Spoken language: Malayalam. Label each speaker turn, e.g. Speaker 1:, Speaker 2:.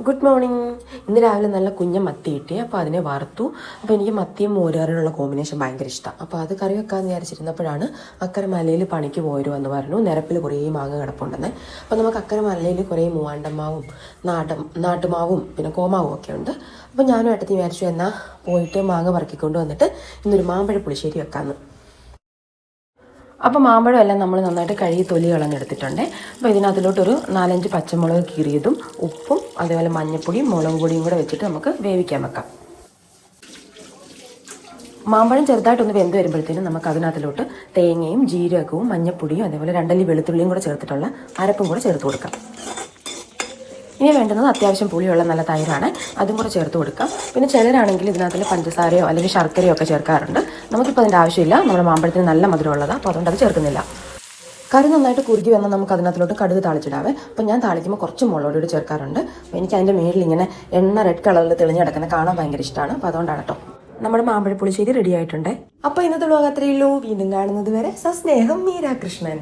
Speaker 1: Good morning. ഇന്ന് രാവിലെ നല്ല കുഞ്ഞ മത്തി കിട്ടി. അപ്പോൾ അതിനെ വറുത്തു. അപ്പോൾ എനിക്ക് മത്തിയും മോരുകറിയുള്ള കോമ്പിനേഷൻ ഭയങ്കര ഇഷ്ടമാണ്. അപ്പോൾ അത് കറി വെക്കാമെന്ന് വിചാരിച്ചിരുന്നപ്പോഴാണ് അക്കരെ മലയിൽ പണിക്ക് പോരും എന്ന് പറഞ്ഞു. നിരപ്പിൽ കുറേ മാങ്ങ കിടപ്പുണ്ടെന്ന്. അപ്പോൾ നമുക്ക് അക്കരെ മലയിൽ കുറേ മൂവാണ്ടമാവും നാട്ടുമാവും പിന്നെ കോമാവും ഒക്കെ ഉണ്ട്. അപ്പോൾ ഞാനും ഏട്ടത്തി വിചാരിച്ചു എന്നാൽ പോയിട്ട് മാങ്ങ പറക്കിക്കൊണ്ട് വന്നിട്ട് ഇന്നൊരു മാമ്പഴ പുളിശ്ശേരി വെക്കാമെന്ന്. അപ്പോൾ മാമ്പഴം എല്ലാം നമ്മൾ നന്നായിട്ട് കഴുകി തൊലി കളഞ്ഞെടുത്തിട്ടുണ്ട്. അപ്പോൾ ഇതിനകത്തിലോട്ടൊരു 4-5 പച്ചമുളക് കീറിയതും ഉപ്പും അതേപോലെ മഞ്ഞൾപ്പൊടിയും മുളക് പൊടിയും കൂടെ വെച്ചിട്ട് നമുക്ക് വേവിക്കാൻ വെക്കാം. മാമ്പഴം ചെറുതായിട്ടൊന്ന് വെന്ത് വരുമ്പോഴത്തേനും നമുക്ക് അതിനകത്തിലോട്ട് തേങ്ങയും ജീരകവും മഞ്ഞൾപ്പൊടിയും അതേപോലെ 2 അല്ലി വെളുത്തുള്ളിയും കൂടെ ചേർത്തിട്ടുള്ള അരപ്പും കൂടെ ചേർത്ത് കൊടുക്കാം. ഇനി വേണ്ടുന്നത് അത്യാവശ്യം പുളിയുള്ള നല്ല തൈരാണ്, അതും കൂടെ ചേർത്ത് കൊടുക്കാം. പിന്നെ ചിലരാണെങ്കിൽ ഇതിനകത്തിൽ പഞ്ചസാരയോ അല്ലെങ്കിൽ ശർക്കരയോ ഒക്കെ ചേർക്കാറുണ്ട്. നമുക്കിപ്പോൾ അതിൻ്റെ ആവശ്യമില്ല, നമ്മുടെ മാമ്പഴത്തിന് നല്ല മധുരമുള്ളതാണ്, അപ്പോൾ അതുകൊണ്ട് അത് ചേർക്കുന്നില്ല. കറി നന്നായിട്ട് കുറുകി വന്നാൽ നമുക്ക് അതിനകത്തിലോട്ട് കടുക് താളിച്ചിടാവേ. അപ്പോൾ ഞാൻ താളിക്കുമ്പോൾ കുറച്ച് മുളക് പൊടി ചേർക്കാറുണ്ട്. അപ്പോൾ എനിക്ക് അതിൻ്റെ മേളിൽ ഇങ്ങനെ എണ്ണ റെഡ് കളറിൽ തെളിഞ്ഞ് കിടക്കുന്നത് കാണാൻ ഭയങ്കര ഇഷ്ടമാണ്. അപ്പോൾ അതുകൊണ്ടാണ് കേട്ടോ. നമ്മുടെ മാമ്പഴ പുളിശ്ശേരി റെഡി ആയിട്ടുണ്ട്. അപ്പോൾ ഇന്നത്തെ വ്ലോഗ് അത്രയേ ഉള്ളൂ. വീണ്ടും കാണുന്നത് വരെ സസ്നേഹം, മീരാ കൃഷ്ണൻ.